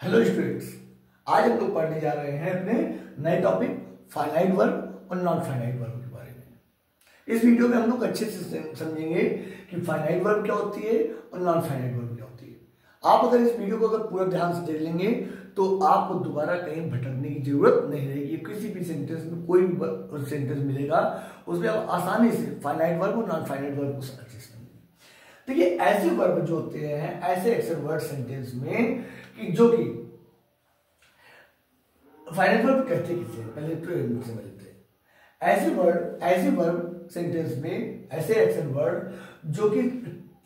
Hello students, आज हम लोग पढ़ने जा रहे हैं अपने नए टॉपिक फाइनाइट वर्ब और नॉन फाइनाइट वर्ब के बारे में। इस वीडियो में हम लोग अच्छे से समझेंगे कि फाइनाइट वर्ब क्या होती है और नॉन फाइनाइट वर्ब क्या होती है। आप अगर इस वीडियो को अगर पूरा ध्यान से देख लेंगे तो आपको दोबारा कहीं भटकने की जरूरत नहीं रहेगी। किसी भी सेंटेंस में कोई भी सेंटेंस मिलेगा उसमें आप आसानी से फाइनाइट वर्ब और नॉन फाइनाइट वर्ब को अच्छे से देखिए। ऐसे वर्ब जो होते हैं, ऐसे एक्शन वर्ड सेंटेंस में कि जो कि फाइनाइट वर्ब कहते किसे, पहले तो समझ लेते हैं। ऐसे वर्ब सेंटेंस में, ऐसे एक्शन वर्ड जो कि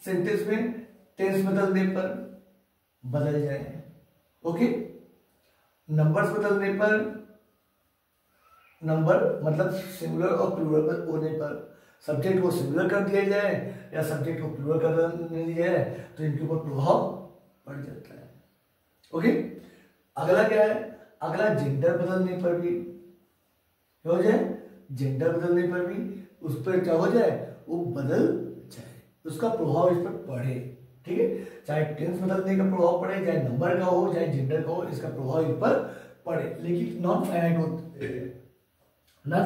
सेंटेंस में टेंस बदलने पर बदल जाए, ओके। नंबर्स बदलने पर, नंबर मतलब सिंगुलर और प्लूरल होने पर सब्जेक्ट को सिंगुलर कर दिया जाए या सब्जेक्ट को प्लूरल कर दिया जाए तो इनके ऊपर प्रभाव पड़ जाता है, ओके। अगला क्या है? अगला जेंडर बदलने पर भी क्या हो जाए, जेंडर बदलने पर भी उस पर क्या हो जाए, वो बदल जाए, उसका प्रभाव इस पर पड़े, ठीक है। चाहे टेंस बदलने का प्रभाव पड़े, चाहे नंबर का हो, चाहे जेंडर का हो, इसका प्रभाव इस पर पड़े। लेकिन नॉन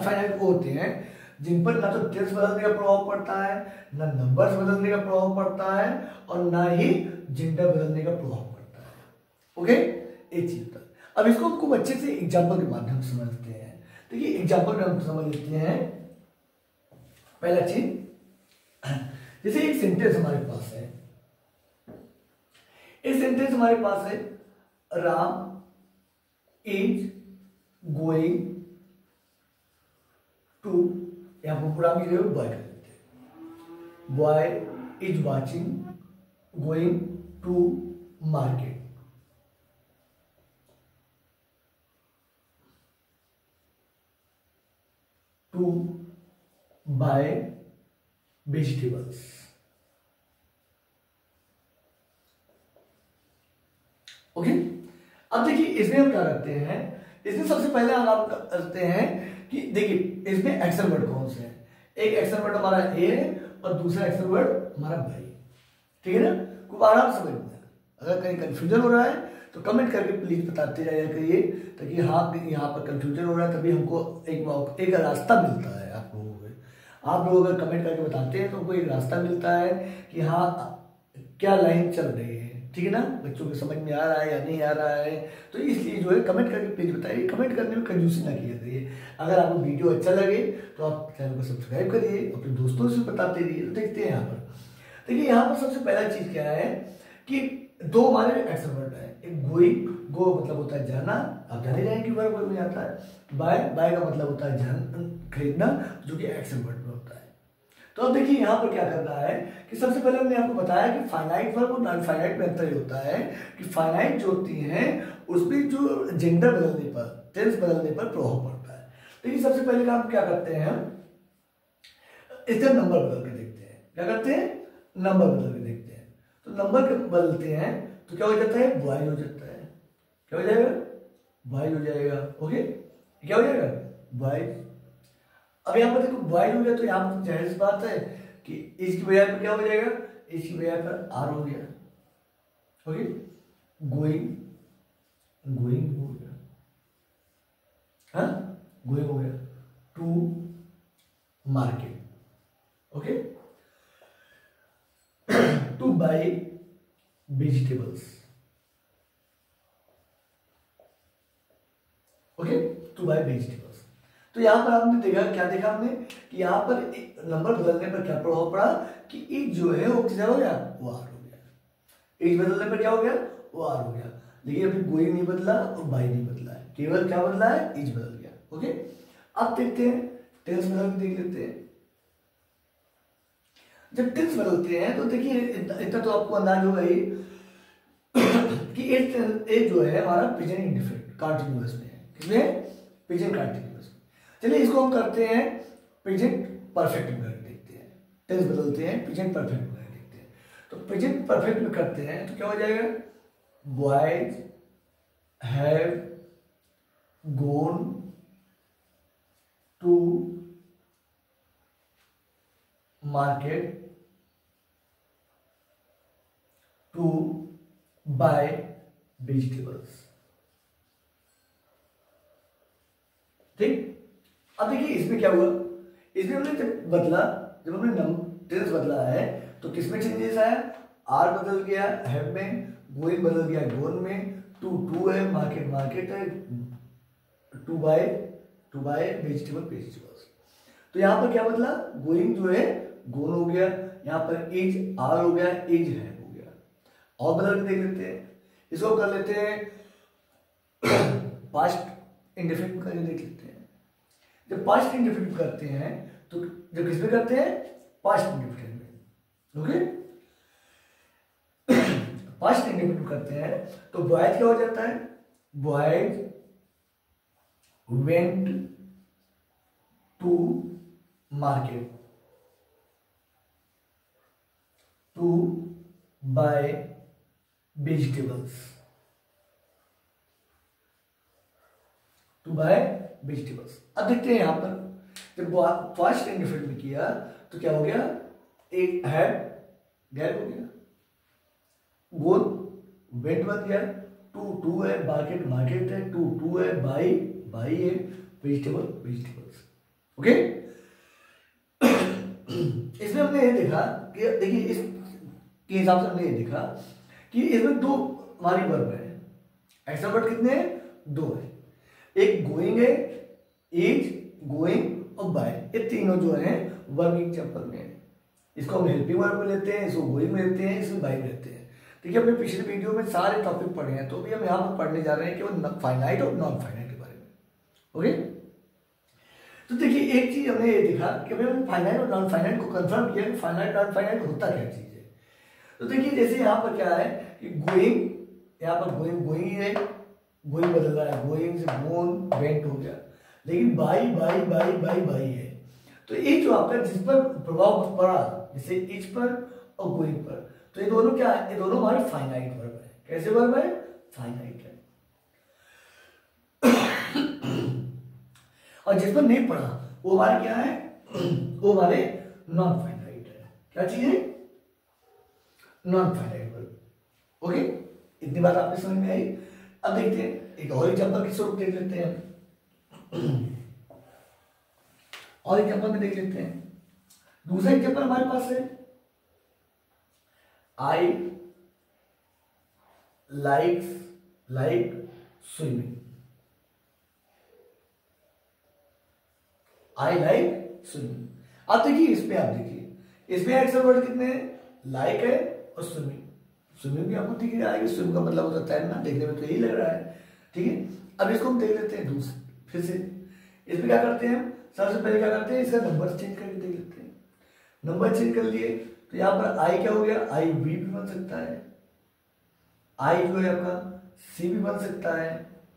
फाइनाइट वो होते हैं जिन पर ना तो टेंस बदलने का प्रभाव पड़ता है, ना नंबर्स बदलने का प्रभाव पड़ता है और ना ही जेंडर बदलने का प्रभाव पड़ता है, ओके। एक चीज पर अब इसको हमको अच्छे से एग्जाम्पल के माध्यम से समझते हैं। देखिए एग्जाम्पल में हम समझ लेते हैं। पहला चीज, जैसे एक सेंटेंस हमारे पास है, एक सेंटेंस हमारे पास है, राम इज गोइंग टू, यहां पर पूरा की जगह बॉय कर देते हैं। Boy is watching going to market. To buy vegetables, okay. अब देखिए इसमें हम क्या करते हैं, इसमें सबसे पहले हम करते हैं कि देखिए इसमें एक्शन वर्ड कौन से हैं। एक एक्शन वर्ड हमारा ए है और दूसरा एक्शन वर्ड हमारा भाई, ठीक है ना। खूब आराम से समझना। अगर कहीं कंफ्यूजन हो रहा है तो कमेंट करके प्लीज बताते जाया करिए, ताकि हाँ यहाँ पर कंफ्यूजन हो रहा है तभी हमको एक रास्ता मिलता है। आप लोग अगर कमेंट करके बताते हैं तो हमको एक रास्ता मिलता है कि हाँ क्या लाइन चल रही है, ठीक है ना। बच्चों को समझ में आ रहा है या नहीं आ रहा है, तो इसलिए जो है कमेंट करके प्लीज बताइए। कमेंट करने में कंजूसी ना किया करिए। अगर आपको वीडियो अच्छा लगे तो आप चैनल को सब्सक्राइब करिए, अपने दोस्तों से बताते रहिए। तो देखते हैं यहाँ पर, देखिए यहाँ पर सबसे पहला चीज क्या है कि दो हमारे एक्शन वर्ड है। एक गोइंग, गो मतलब होता है जाना, आप जाने जाएंगे वर्ब में आता है। बाय, बाय का मतलब होता है खरीदना, जो कि एक्शन वर्ड में होता है। तो अब देखिए यहाँ पर क्या करना है कि सबसे पहले हमने आपको बताया कि फाइनाइट वर्ब और नॉन फाइनाइट में अंतर होता है कि फाइनाइट जो होती है उसमें जो जेंडर बदलने पर, टेंस बदलने पर प्रभाव पड़ता है। लेकिन सबसे पहले काम क्या करते हैं हम, इधर नंबर बदल के देखते हैं। क्या करते हैं? नंबर बदल के देखते हैं। तो नंबर बदलते हैं तो क्या हो जाता है, बॉय हो जाता है। क्या हो जाएगा? बॉय हो जाएगा, ओके। क्या हो जाएगा? बॉय। अब यहाँ पर देखो बॉय हो गया तो यहाँ पर जाहिर सी बात है कि इसकी बजाय पर क्या हो जाएगा, इसकी बजाय पर आर हो गया, ओके। गोइंग, गोइंग हो गया, हाँ गोइंग हो गया to market, okay. To buy vegetables, okay, to buy vegetables. तो यहां पर आपने देखा, क्या देखा हमने कि यहां पर नंबर बदलने पर क्या प्रभाव पड़ा कि इज जो है वो किधर हो गया, वो आर हो गया। इज बदलने पर क्या हो गया, वो आर हो गया। लेकिन अभी गोइंग नहीं बदला और बाय नहीं बदला है, केवल क्या बदला है, इज बदल गया, ओके। अब देखते हैं टेंस बदल के देख लेते हैं। जब टेंस बदलते हैं तो देखिए इतना तो आपको अंदाज होगा ही कि एक जो है हमारा प्रेजेंट इंडेफिनिट कंटीन्यूअस में है। किसमें? Present continuous. चलिए इसको हम करते हैं प्रेजेंट परफेक्ट में करके देखते हैं। टेंस बदलते हैं, प्रेजेंट परफेक्ट में करके देखते हैं। तो प्रेजेंट परफेक्ट में करते हैं तो क्या हो जाएगा, boys have gone to market to buy vegetables. ठीक, अब देखिए इसमें क्या हुआ, इसमें हमने जब हमने टेंस बदला है तो किसमें चेंजेस आया, आर बदल गया हैव में, गोइंग बदल गया गोन में, टू है, मार्केट मार्केट है, टू बाय वेजिटेबल्स। तो यहाँ पर क्या बदला, गोइंग जो है गोन हो गया, यहाँ पर एज आर हो गया, एज है हो गया। और बदल के देख लेते हैं, इसको कर लेते हैं पास्ट इंडेफिनिट करके देख लेते हैं। जब पास्ट इंडेफिनिट करते हैं तो जब किसमें करते हैं, पास्ट इंडेफिनिट में। ओके, पास्ट इंडेफिनिट करते हैं तो बॉयज क्या हो जाता है, boys went to market to buy vegetables, to buy vegetables. अब देखते हैं यहां पर जब फर्स्ट इंडेफिनिट में किया तो क्या हो गया, एक हैड गैप हो गया, गोल वेट बन गया, टू है, मार्केट मार्केट है, टू है, बाई है, वेजिटेबल्स। ओके, इसमें हमने ये देखा कि देखिए इसके हिसाब से हमने ये देखा कि इसमें दो हमारी वर्ब है, एक्स्ट्रा वर्ड कितने हैं, दो है, एक गोइंग है, इज, गोइंग और बाय, ये तीनों जो हैं वर्ब एग्जांपल में है। इसको हम हेल्पिंग वर्ब में लेते हैं, इसको गोइंग में लेते हैं, इसको बाय में लेते हैं। देखिए हमने पिछले वीडियो में सारे टॉपिक पढ़े हैं, तो भी हम यहाँ पर पढ़ने जा रहे हैं केवल फाइनाइट और नॉन फाइनाइट के बारे में। ओके, तो देखिए एक चीज हमने ये देखा कि हमने फाइनाइट और नॉन फाइनाइट को कंफर्म किया कि फाइनाइट नॉन फाइनाइट होता क्या चीज है। तो देखिए जैसे यहाँ पर क्या है कि गोइंग, यहाँ पर गोइंग है, गोइंग बदल रहा है, गोइंग से गोन वेंट हो गया, लेकिन बाई है। तो ये जो आपका जिस पर प्रभाव पड़ा, जैसे इच पर और गोइंग पर, तो ये दोनों क्या है, ये दोनों हमारे फाइनाइट वर्ब है। कैसे वर्ब है, फाइनाइट है। और जिस पर नहीं पड़ा वो हमारे क्या है, वो हमारे नॉन फाइनाइट है। क्या चीज है, नॉन फाइनाइट वर्ब। ओके, इतनी बात आपने समझ में आई। अब देखते हैं एक और एग्जांपल के स्वरूप देख लेते हैं, और एग्जांपल में देख लेते हैं। दूसरा एग्जांपल हमारे पास है, I like swimming, I like swimming. अब देखिए इसमें, आप देखिए इसमें एक्शन वर्ड कितने हैं, लाइक है और स्विमिंग। स्विमिंग भी आपको दिख रहा है, स्विम का मतलब हो सकता है ना, देखने में तो यही लग रहा है। ठीक है, अब इसको हम देख लेते हैं दूसरे फिर से। इसमें क्या करते हैं, सबसे पहले क्या करते हैं, इसका नंबर चेंज करके देख लेते हैं। नंबर चेंज कर लिए तो यहाँ पर आई क्या हो गया, आई वी भी बन सकता है, आई जो है आपका सी भी बन सकता है,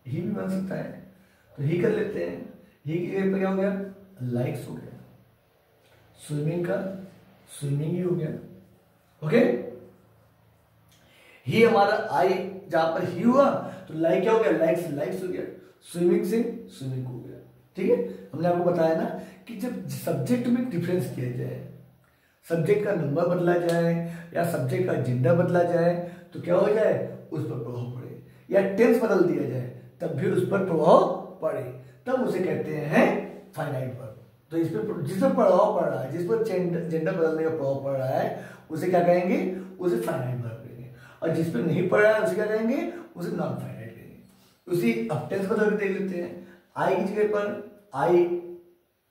ही भी बन सकता है। तो ही कर लेते हैं, ही की जगह पर क्या हो गया, लाइक्स हो गया, स्विमिंग का स्विमिंग ही हो गया। ओके, ही हमारा आई जहां पर ही हुआ तो लाइक क्या हो गया, लाइक्स हो गया, स्विमिंग से स्विमिंग हो गया। ठीक है, हमने आपको बताया ना कि जब सब्जेक्ट में डिफरेंस किया जाए, सब्जेक्ट का नंबर बदला जाए या सब्जेक्ट का जेंडर बदला जाए तो क्या हो जाए, उस पर प्रभाव पड़े, या टेंस बदल दिया जाए तब भी उस पर प्रभाव पड़े, तब उसे कहते हैं फाइनाइट वर्ब। तो इस पर जिस पर प्रभाव पड़ रहा है, जिस पर जेंडर बदलने का प्रभाव पड़ रहा है, उसे क्या कहेंगे, उसे फाइनाइट वर्ब कहेंगे। और जिस पर नहीं पड़ रहा है उसे क्या कहेंगे, उसे नॉन फाइनाइट कहेंगे। उसी अब टेंस बदल के देख लेते हैं। आई की जगह पर आई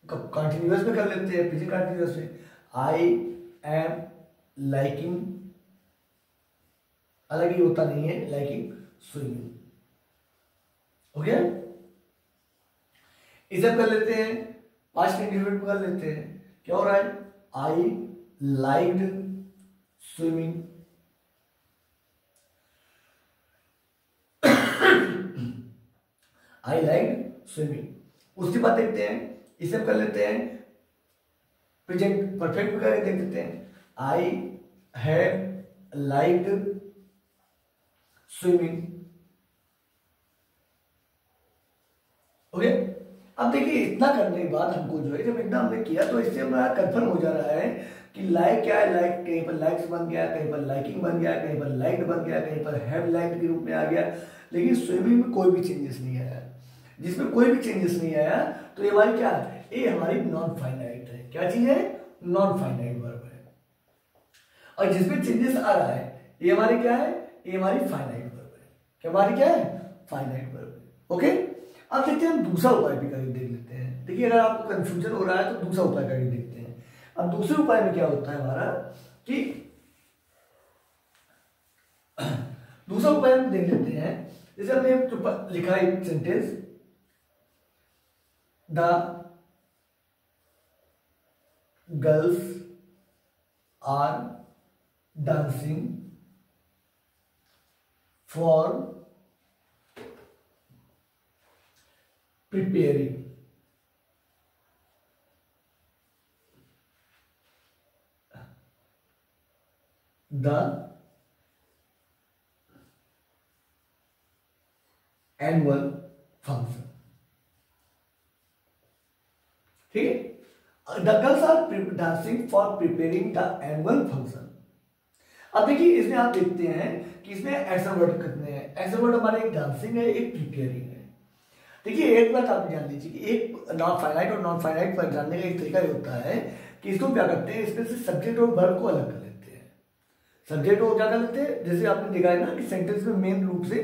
कंटिन्यूअस में कर लेते हैं, प्रेजेंट कंटिन्यूअस में, आई एम लाइकिंग, अलग ही होता नहीं है, लाइकिंग स्विमिंग। ओके, इसे कर लेते हैं, पास्ट इंडिफिनिट कर लेते हैं। क्या हो रहा है, I liked swimming, I liked swimming. उसके बाद देखते हैं, इसे कर लेते हैं प्रेजेंट परफेक्ट में करके देख देते हैं, I have liked swimming. Okay, अब देखिए इतना करने के बाद हमको जो है जब इतना हमने किया तो इससे हमारा कंफर्म हो जा रहा है कि लाइक क्या है, लाइक कहीं पर लाइक्स बन गया, कहीं पर लाइकिंग बन गया, कहीं पर लाइक बन गया, कहीं पर हैव लाइक के रूप में आ गया, लेकिन स्विमिंग में कोई भी चेंजेस नहीं आया। जिसमें कोई भी चेंजेस नहीं आया तो ये हमारी क्या है, ये हमारी नॉन फाइनाइट है। क्या चीज है, नॉन फाइनाइट वर्ब है। और जिसमें चेंजेस आ रहा है ये हमारी क्या है, ये हमारी फाइनाइट वर्ब है। क्या हमारी क्या है, फाइनाइट वर्ब है। ओके, अब देखते हैं हम दूसरा उपाय भी करके देख लेते हैं। देखिए अगर आपको कंफ्यूजन हो रहा है तो दूसरा उपाय करके देखते हैं। अब दूसरे उपाय में क्या होता है हमारा कि दूसरा उपाय हम देख लेते हैं। जैसे हमने लिखा एक sentence, the girls are dancing for preparing the annual function। ठीक है, the girls are dancing for preparing the annual function. अब देखिए इसमें आप देखते हैं कि इसमें एक्शन वर्ड कितने हैं। एक्शन वर्ड हमारे एक डांसिंग है, एक प्रिपेयरिंग है। देखिए एक बात आप जान लीजिए कि एक नॉन फाइनाइट और नॉन फाइनाइट पर जानने का एक तरीका ये होता है कि इसको क्या करते हैं, इसमें से सब्जेक्ट और वर्ब को अलग कर लेते हैं। सब्जेक्ट को क्या कर लेते हैं, जैसे आपने देखा है ना कि सेंटेंस में मेन रूप से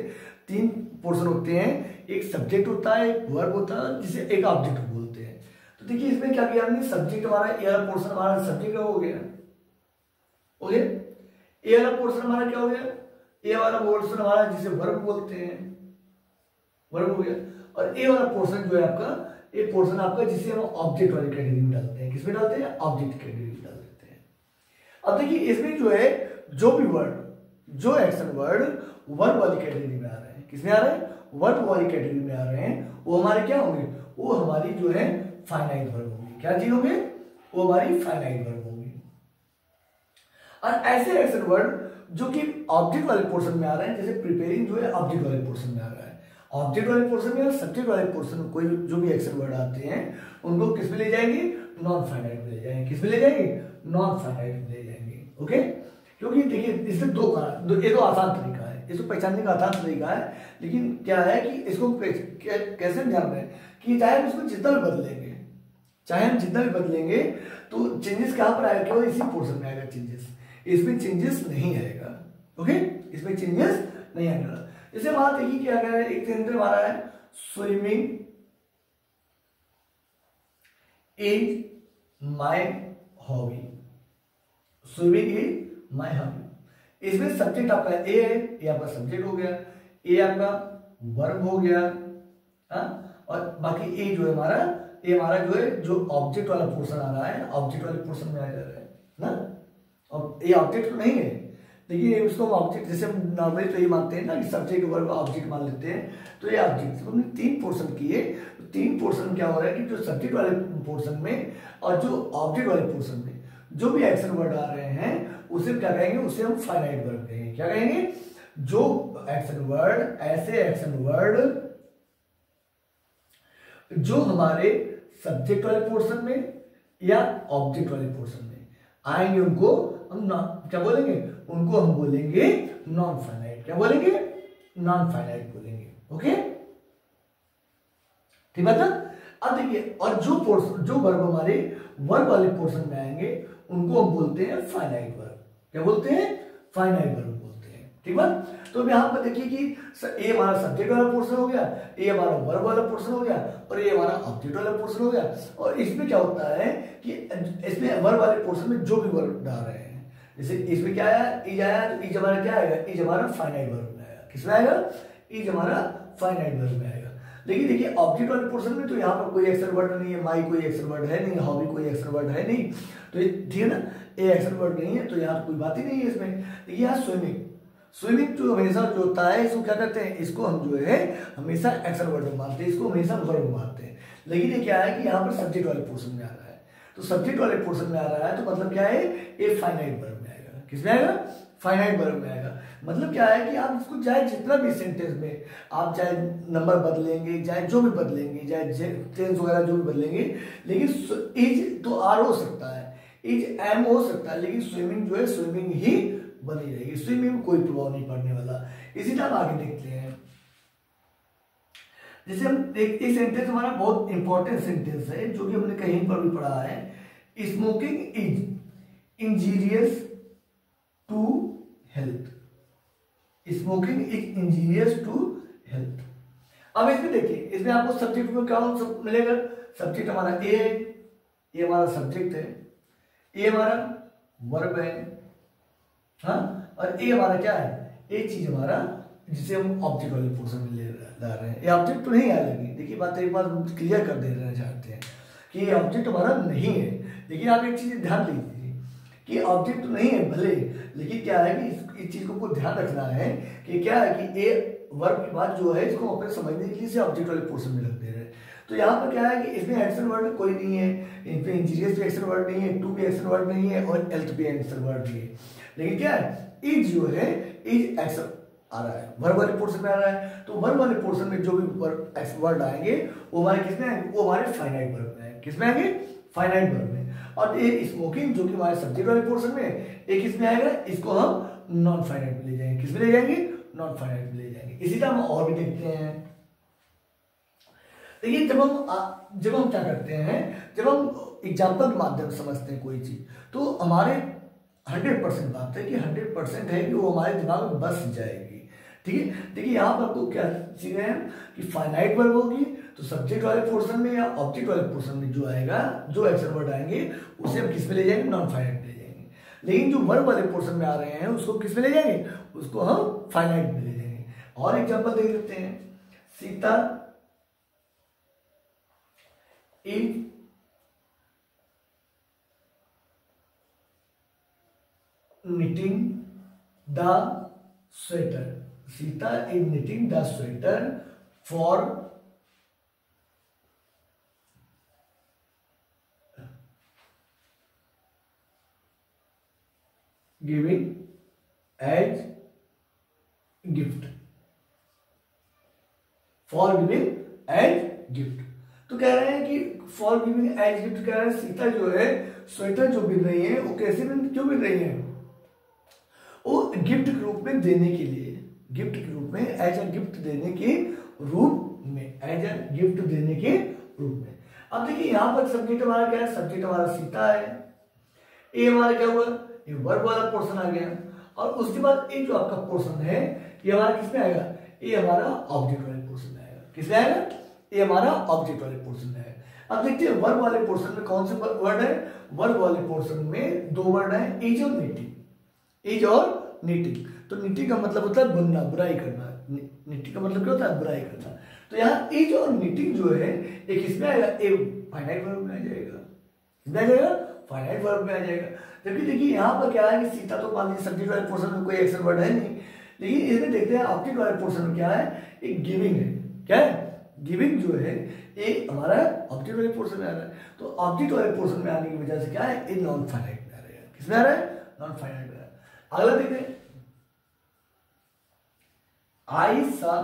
3 पोर्शन होते हैं, एक सब्जेक्ट होता है, एक वर्ब होता है, जिसे एक ऑब्जेक्ट बोलते हैं। तो देखिए इसमें क्या किया हमने, सब्जेक्ट हमारा ए वाला पोर्शन हमारा सब्जेक्ट हो गया, ओके। ए वाला पोर्शन हमारा क्या हो गया, ए वाला पोर्शन हमारा जिसे वर्ब बोलते हैं, वर्ब हो गया। और ए वाला पोर्शन जो है आपका, ये पोर्शन आपका जिसे हम ऑब्जेक्ट वाली कैटेगरी में डालते हैं। किसमें डालते हैं, ऑब्जेक्ट कैटेगरी में डाल देते हैं। अब देखिए इसमें जो है जो भी वर्ड, जो एक्शन वर्ड वर्ब वाली कैटेगरी में आ रहे हैं, किसमें आ रहे हैं, वर्ब वाली कैटेगरी में आ रहे हैं, वो हमारे क्या होंगे, वो हमारी जो है फाइनाइट वर्ब होंगे। क्या चीज होंगे, वो हमारी फाइनाइट वर्ब होंगी। और ऐसे एक्शन वर्ड जो कि ऑब्जेक्ट वाले पोर्शन में आ रहे हैं, जैसे प्रिपेयरिंग जो है ऑब्जेक्ट वाले पोर्शन में आ रहा है, ऑब्जेक्ट वाले पोर्शन में और सब्जेक्ट वाले पोर्शन में कोई जो भी एक्शन वर्ड आते हैं उनको किस में ले जाएंगे, नॉन फाइनाइट में ले जाएंगे। किस में ले जाएंगे, नॉन फाइनाइट में ले जाएंगे। ओके, क्योंकि देखिए इसमें ये तो आसान तरीका है, इसको पहचानने का आसान तरीका है, लेकिन क्या है कि इसको कैसे ध्यान रहे कि चाहे हम इसको जितना भी बदलेंगे, चाहे हम जितना भी बदलेंगे तो चेंजेस कहां पर आएगा, केवल इसी पोर्शन में आएगा चेंजेस, इसमें चेंजेस नहीं आएगा। ओके, इसमें चेंजेस नहीं आएगा। जैसे वहां देखिए क्या कह रहा है, एक सेंटेंस हमारा है swimming is my hobby, swimming is my hobby. इसमें सब्जेक्ट आपका ए है, ये आपका सब्जेक्ट हो गया, ए आपका वर्ब हो गया, हाँ, और बाकी ए जो है हमारा, ये हमारा जो है जो ऑब्जेक्ट वाला पोर्शन आ रहा है, ऑब्जेक्ट वाले पोर्शन में आ जा रहा है ना, और ये ऑब्जेक्ट तो नहीं है। देखिए इसको हम ऑब्जेक्ट, जैसे हम नॉर्मली तो ये मानते हैं ना कि सब्जेक्ट वर्ब ऑब्जेक्ट मान लेते हैं, तो ये ऑब्जेक्ट हमने 3 पोर्शन किए, तो 3 पोर्शन क्या हो रहा है कि जो सब्जेक्ट वाले पोर्शन में और जो ऑब्जेक्ट वाले पोर्शन में जो भी एक्शन वर्ड आ रहे हैं उसे क्या कहेंगे, उसे हम फाइनाइट वर्ब कहेंगे। क्या कहेंगे, जो एक्शन वर्ड, ऐसे एक्शन वर्ड जो हमारे सब्जेक्ट वाले पोर्शन में या ऑब्जेक्ट वाले पोर्शन में आएंगे उनको हम क्या बोलेंगे, उनको हम बोलेंगे नॉन फाइनाइट। क्या बोलेंगे, नॉन फाइनाइट बोलेंगे। ओके, ठीक बात है। अब देखिए, और जो पोर्शन, जो वर्ब हमारे वर्ब वाले पोर्शन में आएंगे उनको हम बोलते हैं फाइनाइट वर्ब। क्या बोलते हैं, फाइनाइट वर्ब बोलते हैं। ठीक बात। तो यहां पर देखिए कि ए हमारा सब्जेक्ट वाला पोर्शन हो गया, ए हमारा वर्ब वाला पोर्शन हो गया, और ये हमारा ऑब्जेक्ट वाला पोर्शन हो गया। और इसमें क्या होता है कि इसमें वर्ब वाले पोर्शन में जो भी वर्ब डाल रहे हैं, जैसे इसमें क्या आया, इज आया, तो इज हमारा क्या आएगा, इज हमारा फाइनाइट वर्ब में आएगा। किसमें आएगा, इज हमारा फाइनाइट वर्ब में आएगा। लेकिन देखिए ऑब्जेक्ट वाले पोर्शन में तो यहाँ पर कोई एक्शन वर्ड नहीं है, माई कोई एक्शन वर्ड है नहीं, हॉबी कोई एक्शन वर्ड है नहीं, तो ठीक है ना, ए एक्शन वर्ड नहीं है, तो यहाँ कोई बात ही नहीं है इसमें। देखिए यहाँ स्विमिंग, स्विमिंग जो हमेशा जो होता है इसको क्या करते हैं, इसको हम जो है हमेशा एक्शन वर्ड में मानते हैं, इसको हमेशा वर्ब में मानते हैं। लेकिन ये क्या है कि यहाँ पर सब्जेक्ट वाले पोर्शन में आ रहा है, तो सब्जेक्ट वाले पोर्शन में आ रहा है तो मतलब क्या है, ए फाइनाइट वर्ब में आएगा। किसमें आएगा? फाइनाइट वर्ब में आएगा। मतलब क्या है कि आप इसको चाहे जितना भी सेंटेंस में आप चाहे नंबर बदलेंगे, चाहे जो भी बदलेंगे, चाहे टेंस वगैरह जो भी बदलेंगे, लेकिन इज तो आर हो सकता है, इज एम हो सकता है, लेकिन स्विमिंग जो है स्विमिंग ही बनी रहेगी, स्विमिंग में कोई प्रभाव नहीं पड़ने वाला। इसी तरह आगे देखते हैं। जैसे हम देखते हैं सेंटेंस हमारा बहुत इंपॉर्टेंट सेंटेंस है जो कि हमने कहीं पर भी पढ़ा है, smoking is injurious to health. Smoking is injurious to health. अब इसमें देखिए, इसमें आपको सब्जेक्ट में क्या सब मिलेगा? सब्जेक्ट हमारा ए है, ये हमारा सब्जेक्ट है, ए हमारा वर्ब है, हाँ, और ए हमारा क्या है? एक चीज हमारा जिसे हम ऑब्जेक्ट वाले पोर्शन में ले रहे हैं। ये ऑब्जेक्ट तो नहीं आएगी, देखिए बात एक बार क्लियर कर देना चाहते हैं कि ये ऑब्जेक्ट हमारा नहीं है। लेकिन आप एक चीज ध्यान दीजिए कि ऑब्जेक्ट तो नहीं है भले, लेकिन क्या है कि इस चीज को ध्यान रखना है कि क्या है कि ए वर्ब की बात जो है इसको अपने समझने के लिए से ऑब्जेक्ट वाले पोर्शन में रख दे रहे हैं। तो यहाँ पर क्या है कि इसमें एक्शन वर्ड कोई नहीं है, इसमें इंजीरियस भी एक्शन वर्ड नहीं है, टू भी एक्शन वर्ड नहीं है, और हेल्थ भी एक्शन वर्ड नहीं है। लेकिन क्या है, इज जो है इज एक्शन आ रहा है, वर्ब वाले पोर्शन में आ रहा है। तो वर्ब वाले पोर्शन में जो भी वर्ड आएंगे वो हमारे किसमें आएंगे? वो हमारे फाइनाइट वर्ब में आएंगे। किसमें आएंगे? फाइनाइट वर्ब में। और ये स्मोकिंग जो कि हमारे सब्जेक्ट वाले पोर्शन में, एक इसमें आएगा, इसको हम नॉन फाइनाइट में ले जाएंगे। किसमें ले जाएंगे? नॉन फाइनाइट में ले जाएंगे। इसी तरह हम और भी देखते हैं। देखिए जब हम क्या करते हैं, जब हम एग्जाम्पल के माध्यम से समझते हैं कोई चीज, तो हमारे 100% बात है कि 100% है कि वो हमारे दिमाग में बस जाएगी। ठीक है, देखिए यहाँ पर आपको क्या चीजें हैं कि फाइनाइट वर्ब होगी तो सब्जेक्ट वाले पोर्शन में या ऑब्जेक्ट वाले पोर्शन में जो आएगा, जो एक्शन वर्ड आएंगे उसे हम किस में ले जाएंगे? नॉन फाइनाइट में ले जाएंगे। लेकिन जो वर्ब वाले पोर्शन में आ रहे हैं उसको किस में ले जाएंगे? उसको हम फाइनाइट में ले जाएंगे। और एग्जाम्पल देख लेते हैं। Sita is knitting the sweater. Sita is knitting the sweater for giving as gift. For giving as gift. तो कह रहे हैं कि फॉर गिविंग एज गिफ्ट कह रहे हैं सीता जो है स्वेटर जो बिन रही है वो कैसे क्यों बिन रही है? वो गिफ्ट के रूप में देने के लिए, गिफ्ट के रूप में, एज अ गिफ्ट देने के रूप में, एज अ गिफ्ट देने के रूप में। अब देखिए यहाँ पर सब्जेक्ट हमारा क्या है? सब्जेक्ट हमारा सीता है, ये हमारा क्या हुआ? ये वर्ब वाला पोर्शन आ गया, और उसके बाद ये जो आपका पोर्शन है ये हमारा किसमें आएगा? ये हमारा ऑब्जेक्ट वाले पोर्शन में आएगा। किसमें आएगा? ये हमारा ऑब्जेक्ट वाले पोर्शन में है। अब देखते हैं वर्ब वाले पोर्शन में कौन से वर्ड है? वर्ब वाले पोर्शन में दो वर्ड है, इज और नीटिंग। इज और नीटिंग। तो नीटिंग का मतलब होता है बुनना, बुराई करना। नीटिंग का मतलब क्या होता है? बुराई करना। तो यहाँ इज और नीटिंग जो है एक इसमें आएगा, एक फाइनाइट वर्ब में आ जाएगा। किसमें आ जाएगा? फाइनाइट वर्ब में आ जाएगा। जबकि देखिए यहाँ पर क्या है कि सीता तो मान लीजिए सब्जेक्ट वाले पोर्शन में कोई एक्शन वर्ड है नहीं, लेकिन इसमें देखते हैं ऑब्जेक्ट वाले पोर्शन में क्या है? एक गिविंग है। क्या है? गिविंग जो है ये हमारा ऑब्जेक्ट वाले पोर्शन में आ रहा है। तो ऑब्जेक्ट वाले पोर्शन में आने की वजह से क्या है? ये नॉन फाइनाइट में आ रहा है। किसमें आ रहा है? नॉन फाइनाइट में आ रहा है। अगला देखते हैं। I saw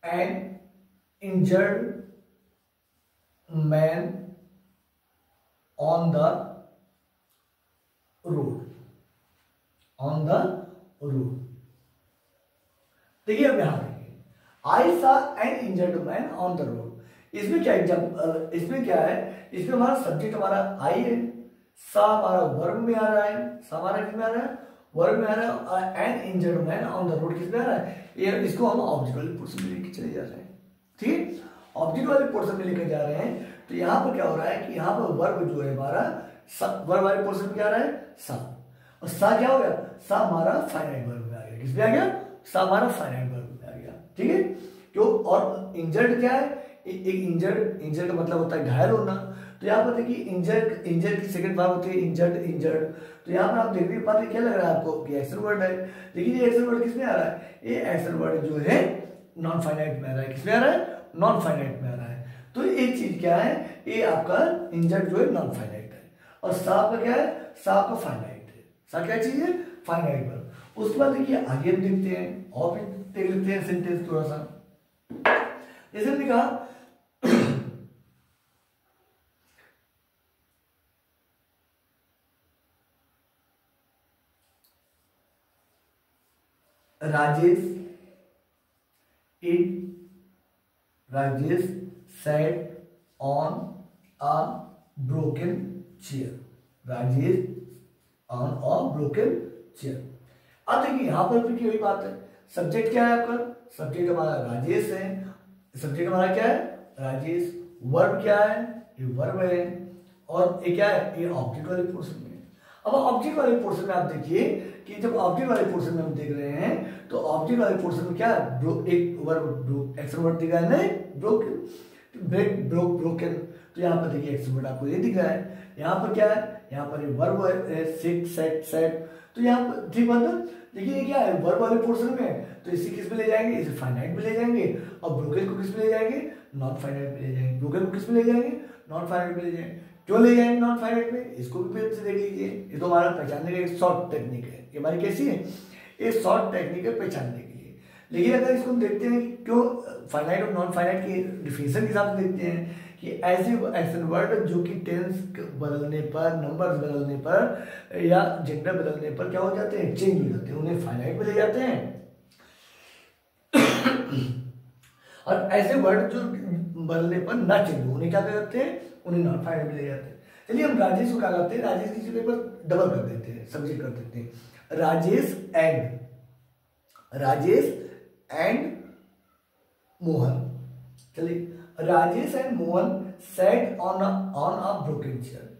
an injured man on the road. On the road. देखिए अब यहां देखिए, I saw an injured man on the road. इसमें क्या एग्जाम्पल, इसमें क्या है? इसमें हमारा सब्जेक्ट हमारा आई है, सा हमारा वर्ब में आ रहा है, सा हमारा किसमें आ रहा है? वर्ब में आ रहा है। N injured man on the road किसमें आ रहा है? ये इसको हम ऑब्जेक्ट वाले पोर्शन में लेके चले जा रहे हैं। ठीक है, ऑब्जेक्ट वाले पोर्शन में लेकर जा रहे हैं। तो यहाँ पर क्या हो रहा है कि यहाँ पर वर्ब जो है हमारा वर्ब वाले पोर्शन में क्या आ रहा है? सा। और सा क्या हो गया? सा हमारा फाइनाइट वर्ब में आ गया। किसमें आ गया? सा हमारा फाइनाइट वर्ब में आ गया। ठीक है, क्यों? और इंजर्ड क्या है? एक इंजर्ड का मतलब होता है घायल होना। तो यहाँ पर देखिए इंजर्ड की सेकंड फॉर्म होती है इंजर्ड। तो यहाँ पर आप देखने के बाद क्या लग रहा है आपको कि एक्शन वर्ड है, लेकिन ये एक्शन वर्ड किसमें आ रहा है? ये एक्शन वर्ड जो है नॉन फाइनाइट में आ रहा है। किसमें आ रहा है? नॉन फाइनाइट में आ रहा है। तो एक चीज क्या है? ये आपका इंजर्ड जो है नॉन फाइनाइट है, और सा आपका क्या है? सा आपका फाइनाइट है। सा क्या चीज है? Finite verb. उसके बाद देखिए आगे हम देखते हैं और भी देख लेते हैं सेंटेंस थोड़ा सा। जैसे हमने कहा Rajesh sat on a broken chair। Rajesh on a broken chair. अब देखिए यहां पर भी वही बात है, सब्जेक्ट क्या है आपका, सब्जेक्ट हमारा राजेश है, सब्जेक्ट हमारा क्या है राजेश, वर्ब क्या है ये वर्ब है, और ये क्या है ये ऑब्जेक्ट वाले पोर्शन में। अब ऑब्जेक्ट वाले पोर्शन में आप देखिए कि जब ऑब्जेक्ट वाले पोर्शन में हम देख रहे हैं तो ऑब्जेक्ट वाले पोर्शन में क्या है एक वर्ब एक्शन वर्ड दिख रहा है ब्रोकन ब्रोकन। तो यहाँ पर देखिए एक्शन वर्ड आपको ये दिख रहा है, यहाँ पर क्या है यहाँ पर ये वर्ब है सिट सेट सेट। तो यहाँ पर ठीक मतलब देखिए ये क्या है वर्ब वाले पोर्शन में, तो इसी किस में ले जाएंगे इसे फाइनाइट में ले जाएंगे, और ब्रोकन को किस में ले जाएंगे नॉन फाइनाइट में ले जाएंगे, ब्रोकन को किस में ले जाएंगे नॉन फाइनाइट में ले जाएंगे। क्यों ले जाएंगे नॉन फाइनाइट में, इसको भी फिर से देख लीजिए, ये तो हमारा पहचानने का एक शॉर्ट टेक्निक है, ये हमारी कैसी है ये शॉर्ट टेक्निक है पहचानने के लिए। लेकिन अगर इसको हम देखते हैं कि क्यों फाइनाइट और नॉन फाइनाइट की डिफिनेशन के हिसाब से देखते हैं कि ऐसे एक्शन वर्ड जो कि टेंस बदलने पर, नंबर्स बदलने पर या जेंडर बदलने पर क्या हो जाते हैं चेंज हो जाते हैं, उन्हें फाइनाइट में ले जाते हैं। और ऐसे वर्ड जो बदलने पर ना चेंज हो उन्हें क्या करते हैं उन्हें नॉन फाइनाइट में ले जाते हैं। चलिए हम राजेश को क्या करते हैं, राजेश की जगह पर डबल कर देते हैं, सब्जेक्ट कर देते हैं राजेश एंड मोहन। चलिए Rajesh and Mohan sat on a broken chair.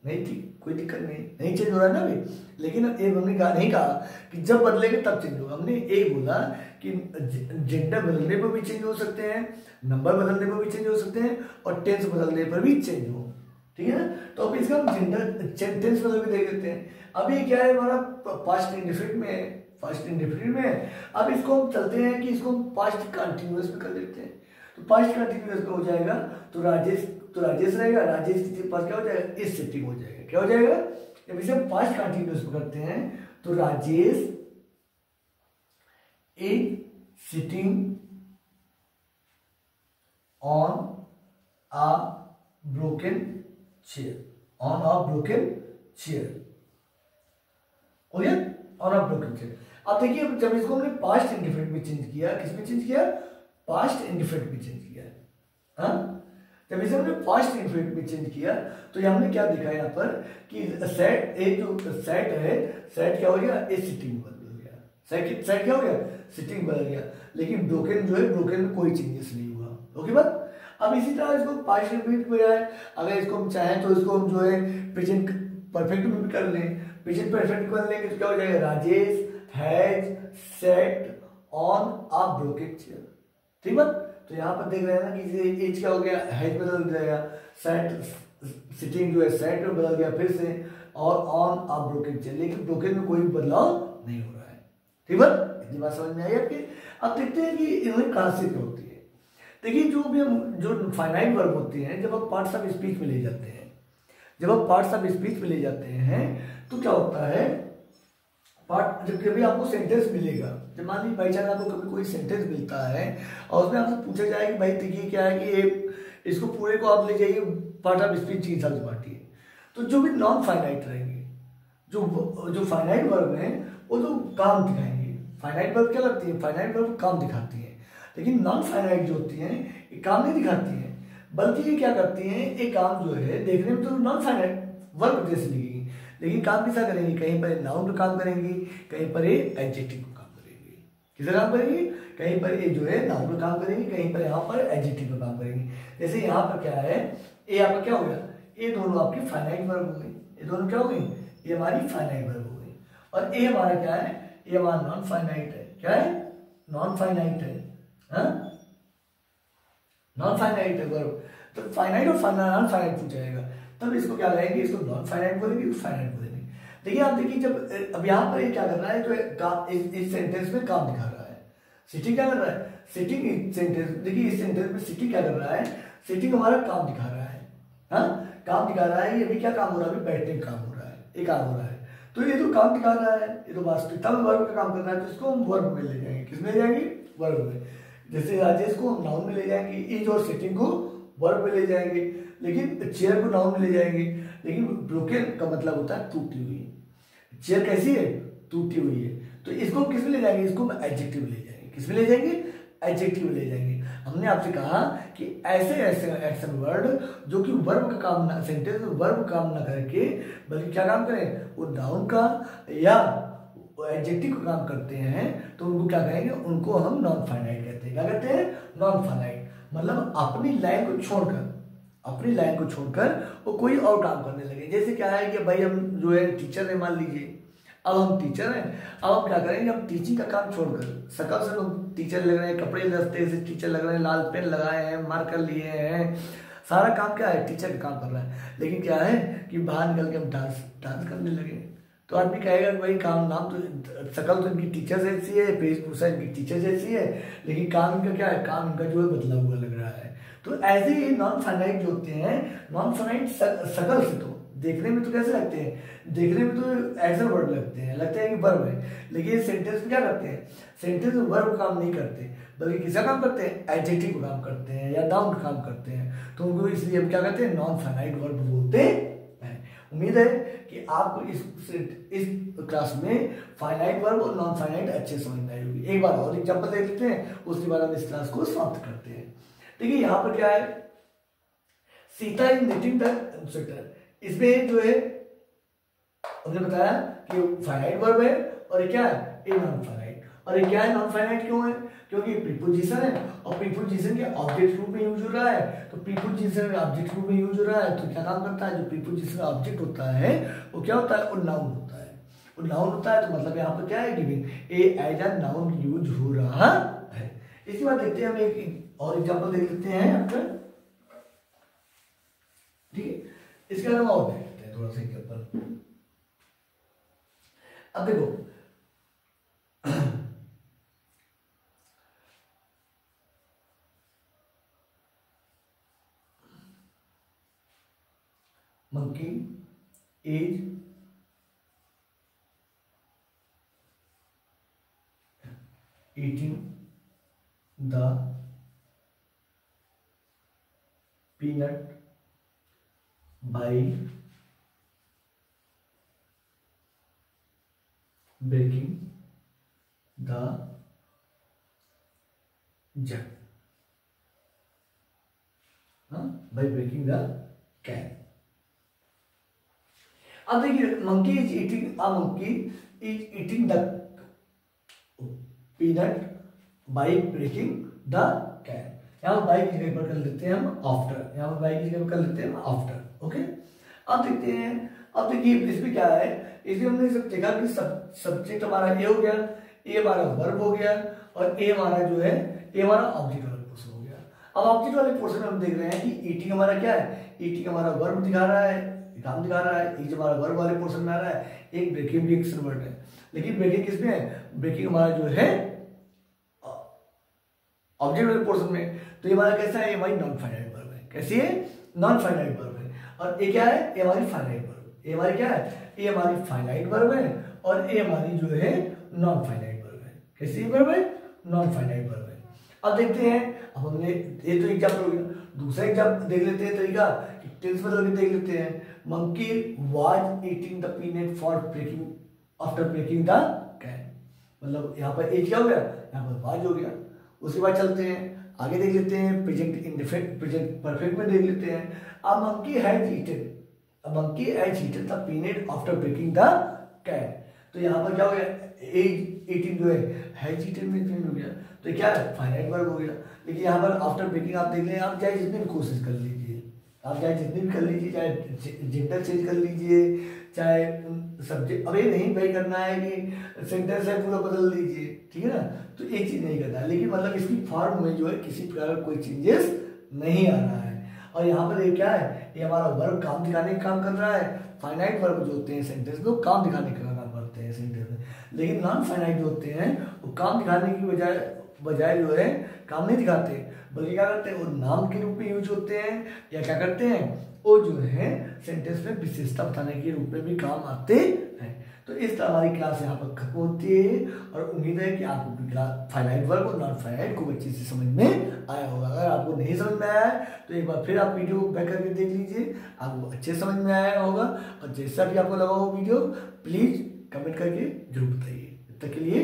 नहीं थी कोई दिक्कत नहीं चेंज हो रहा है ना अभी, लेकिन एक हमने कहा नहीं कहा कि जब बदलेंगे तब चेंज होगा, हमने एक बोला कि जेंडर बदलने पर भी चेंज हो सकते हैं, नंबर बदलने पर भी चेंज हो सकते हैं, और टेंस बदलने पर भी चेंज हो, ठीक है ना। तो अब इसका हम जेंडर टेंस बदल के देख लेते हैं। अभी क्या है हमारा पास्ट इंडेफिनिट में है, पास्ट इंडेफिनिट में। अब इसको हम चलते हैं कि इसको हम पास्ट कंटिन्यूअस में कर देते हैं, तो पास्ट कंटिन्यूअस में हो जाएगा तो राजेश रहेगा, राजेश के पास क्या हो जाएगा इस सिटिंग हो जाएगा, क्या हो जाएगा जब इसे हम पास्ट कंटिन्यूअस में करते हैं तो Rajesh is sitting on a broken chair, on a broken chair हो गया, ऑन अ ब्रोकन चेयर। अब देखिए जब इसको हमने पास्ट इंडेफिनिट में चेंज किया, किस में चेंज किया पास्ट इंडेफिनिट में चेंज किया, हाँ जब इसे हमने पास्ट इंडेफिनिट में चेंज किया तो ये हमने क्या देखा यहाँ पर कि सेट एक जो सेट है सेट क्या हो गया ए सिटिंग बदल गया, सेट क्या हो गया सिटिंग बदल गया, लेकिन ब्रोकन जो है ब्रोकन में कोई चेंजेस नहीं हुआ। ओके बात। अब इसी तरह इसको पास्ट इंडेफिनिट में है, अगर इसको हम चाहें तो इसको हम जो है प्रेजेंट परफेक्ट में भी कर लें, प्रेजेंट परफेक्ट कर लेंगे तो क्या हो जाएगा Rajesh has set on a broken chair, ठीक बात। तो यहाँ पर देख रहे हैं ना कि एज क्या हो गया हैज बदल जाएगा, सेट सिटिंग जो है सेट में बदल गया फिर से, और ऑन अ ब्रोकन चेयर, लेकिन ब्रोकन में कोई बदलाव नहीं हो रहा है, ठीक है इतनी बात समझ में आई आपके। अब देखते हैं कि इनमें खासियत क्या होती है। देखिए जो भी हम जो फाइनाइट वर्ब होते हैं जब हम पार्ट्स ऑफ स्पीच में ले जाते हैं, जब हम पार्ट्स ऑफ स्पीच में ले जाते हैं तो क्या होता है पार्ट जब कभी आपको सेंटेंस मिलेगा, जब मान लीजिए बाई चांस आपको कभी कोई सेंटेंस मिलता है और उसमें आपसे पूछा जाए कि भाई देखिए क्या है कि इसको पूरे को आप ले जाइए पार्ट ऑफ स्पीच के हिसाब से बांटिए, तो जो भी नॉन फाइनाइट रहेंगे जो फाइनाइट वर्ब हैं वो तो काम दिखाएंगे। फाइनाइट वर्ब क्या करती है फाइनाइट वर्ब काम दिखाती है, लेकिन नॉन फाइनाइट जो होती हैं ये काम नहीं दिखाती हैं, बल्कि ये क्या करती हैं एक काम जो है देखने में तो नॉन फाइनाइट वर्ब जैसे लिखेगी, लेकिन काम किसा करेंगी कहीं पर नाउन पे काम करेंगी, कहीं पर ये एडजेक्टिव पे काम करेंगी। किसे काम करेंगी कहीं पर ये जो है नाउन पे काम करेंगी, कहीं पर यहाँ पर एडजेक्टिव पे काम करेंगी। जैसे यहाँ पर क्या है ये आपका क्या हो गया ये दोनों आपकी फाइनाइट वर्ब हो गई, ये दोनों क्या हो गई ये हमारी फाइनाइट वर्ब हो गई, और ये हमारा क्या है ये हमारा नॉन फाइनाइट है, क्या है नॉन फाइनाइट है, नॉन फाइनाइट है वर्ब। तो फाइनाइट और नॉन फाइनाइट पूछा जाएगा तब इसको क्या करेंगे इसको नॉन फाइनाइट बोलेंगे फाइनाइट बोलेंगे। देखिए आप देखिए जब अब यहाँ पर ये क्या कर रहा है जो इस सेंटेंस में काम दिखा रहा है, सिटिंग क्या कर रहा है सिटिंग सेंटेंस, देखिए इस सेंटेंस में सिटिंग क्या कर रहा है सिटिंग हमारा काम दिखा रहा है, हाँ काम दिखा रहा है, ये अभी क्या काम हो रहा है अभी बैठने का काम हो रहा है, ये काम हो रहा है। तो ये तो काम दिखा रहा है, ये तो वास्तविकता में वर्ब का काम कर रहा है, तो इसको हम वर्ब में ले जाएंगे। किस में ले जाएंगे? वर्ब में। जैसे राजेश को हम नाउन में ले जाएंगे, इज और सिटिंग को वर्ब में ले जाएंगे, लेकिन चेयर को नाउन में ले जाएंगे। लेकिन ब्रोकन का मतलब होता है टूटी हुई। चेयर कैसी है? टूटी हुई है। तो इसको किस में ले जाएंगे? इसको हम एडजेक्टिव ले जाएंगे। किस में ले जाएंगे? एडजेक्टिव ले जाएंगे। हमने आपसे कहा कि ऐसे ऐसे एक्शन वर्ड जो कि वर्ब का काम ना, सेंटेंस में वर्ब काम ना करके बल्कि क्या काम करें? वो नाउन का या एडजेक्टिव का काम करते हैं, तो उनको क्या कहेंगे? उनको हम नॉन फाइनाइट कहते हैं। क्या कहते हैं? Non finite. मतलब अपनी लाइन को छोड़कर, अपनी लाइन को छोड़कर वो कोई और काम करने लगे। जैसे क्या है कि भाई हम जो है टीचर है, मान लीजिए अब हम टीचर हैं, अब हम क्या करेंगे? हम टीचिंग का काम छोड़कर, सकल से हम टीचर लग रहे हैं, कपड़े लस्ते से टीचर लग रहे हैं, लाल पेन लगाए हैं, मार्कर लिए हैं, सारा काम क्या है? टीचर का काम कर रहा है। लेकिन क्या है कि बाहर निकल के हम डांस करने लगे, तो आदमी कहेगा कि भाई काम नाम तो शकल तो इनकी टीचर जैसी है, वेशभूषा इनकी टीचर जैसी है, लेकिन काम इनका क्या है? काम इनका जो है बदला हुआ लग रहा है। तो ऐसे ही नॉन फाइनाइट जो होते हैं, नॉन फाइनाइट शकल से तो देखने में तो कैसे लगते हैं? देखने में तो एक्शन वर्ड लगते हैं, लगता है कि वर्ब है, लेकिन सेंटेंस में क्या करते हैं? सेंटेंस में वर्ब काम नहीं करते, बल्कि किसका काम करते हैं? एडजेक्टिव का काम करते हैं या नाउन का काम करते हैं। तो उनको इसलिए हम क्या कहते हैं? नॉन फाइनाइट वर्ब बोलते हैं। उम्मीद है कि आपको इस क्लास में फाइनाइट वर्ब और नॉन फाइनाइट अच्छे समझ में आई होगी। एक बार और एग्जांपल देख लेते हैं, उसके बाद हम इस क्लास को समाप्त करते हैं। देखिए यहाँ पर क्या है? Sita is knitting the sweater. इसमें जो है हमने बताया कि फाइनाइट वर्ब है और ये क्या है? ये नॉन फाइनाइट। और ये क्या है? नॉन फाइनाइट क्यों है? क्योंकि प्रीपोजिशन है और प्रीपोजिशन के ऑब्जेक्ट रूप में यूज हो रहा है। तो प्रीपोजिशन में ऑब्जेक्ट रूप में यूज हो रहा है, तो क्या काम करता है? जो प्रीपोजिशन का ऑब्जेक्ट होता है वो क्या होता है? वो नाउन होता है। वो नाउन होता है, तो मतलब यहाँ पर क्या है? Giving a as a noun use हो रहा है। इसके बाद देखते हैं, हम एक और एग्जाम्पल देख लेते हैं आपका, ठीक है? इसके अलावा और देख लेते हैं थोड़ा सा एग्जाम्पल। अब देखो monkey is eating the peanut by breaking the jug, by breaking the can। अब देखिए monkey is eating, monkey is eating the peanut by breaking the can. यहाँ पर बाई की जगह पर कर लेते हैं हम आफ्टर, यहाँ पर बाई की जगह पर कर लेते हैं हम आफ्टर। ओके, अब देखते हैं। अब देखिए इसमें क्या है? इसमें हमने सब देखा कि सब्जेक्ट हमारा ए हो गया, ए हमारा वर्ब हो गया, और ए हमारा जो है ए हमारा ऑब्जेक्ट वाला पोर्शन हो गया। अब ऑब्जेक्ट वाले पोर्शन में हम देख रहे हैं कि ईटिंग हमारा क्या है? ईटिंग हमारा वर्ब दिखा रहा है, काम दिखा रहा है। ये हमारा वर्ब वाले पोर्शन में आ रहा है। एक ब्रेकिंग भी एक्शन वर्ड है, लेकिन ब्रेकिंग किसमें है? ब्रेकिंग हमारा जो है ऑब्जेक्ट वाले पोर्शन में। तो ये हमारा कैसा है? ये हमारी नॉन फाइनाइट वर्ब है। कैसी है? नॉन फाइनाइट वर्ब है। और ये क्या है? ये हमारी फाइनाइट वर्ब। ये हमारी क्या है? ये हमारी फाइनाइट वर्ब है, और ये हमारी जो है नॉन फाइनाइट वर्ब है। कैसी वर्ब है? नॉन फाइनाइट वर्ब है। अब देखते हैं, अब हमने ये तो एग्जाम्पल हो गया। दूसरा एग्जाम्पल देख लेते हैं तरीका, टेंस बदल के देख लेते हैं। Monkey was eating the peanut for breaking after breaking the can. मतलब यहाँ पर एज क्या हो गया? यहाँ पर वाज हो गया। उसके बाद चलते हैं आगे, देख लेते हैं प्रेजेंट इंडेफिनिट, प्रेजेंट परफेक्ट में देख लेते हैं। अब मंकी हैज ईटन, अब monkey has eaten the peanut after breaking the can. तो यहाँ पर क्या हो गया? एज ईटिंग जो है हैज ईटन में चेंज हो गया, तो क्या है? फाइनाइट वर्ब हो गया। लेकिन यहाँ पर आफ्टर ब्रेकिंग आप देख लें, आप चाहे जितनी भी कोशिश कर लीजिए, आप चाहे जितनी भी कर लीजिए, चाहे जेंडर चेंज कर लीजिए, चाहे सब्जेक्ट, अब ये नहीं भाई करना है कि सेंटेंस है पूरा बदल दीजिए, ठीक है ना? तो एक चीज नहीं करना है, लेकिन मतलब इसकी फॉर्म में जो है किसी प्रकार कोई चेंजेस नहीं आ रहा है। और यहाँ पर ये क्या है? ये हमारा वर्ब काम दिखाने का काम कर रहा है। फाइनाइट वर्ब जो होते हैं सेंटेंस में, वो काम दिखाने का काम करते हैं सेंटेंस में, लेकिन नॉन फाइनाइट जो होते हैं वो काम दिखाने की बजाय जो है काम नहीं दिखाते, बल्कि क्या करते हैं? वो नाम के रूप में यूज होते हैं, या क्या करते हैं? वो जो है सेंटेंस में विशेषता बताने के रूप में भी काम आते हैं। तो इस तरह हमारी क्लास यहाँ पर खत्म होती है और उम्मीद है कि आपको फाइनाइट वर्ब और नॉन फाइनाइट खूब अच्छे से समझ में आया होगा। अगर आपको नहीं समझ में आया है तो एक बार फिर आप वीडियो बैक करके देख लीजिए, आपको अच्छे समझ में आया होगा। और जैसा भी आपको लगा हो वीडियो प्लीज कमेंट करके जरूर बताइए। तब तक के लिए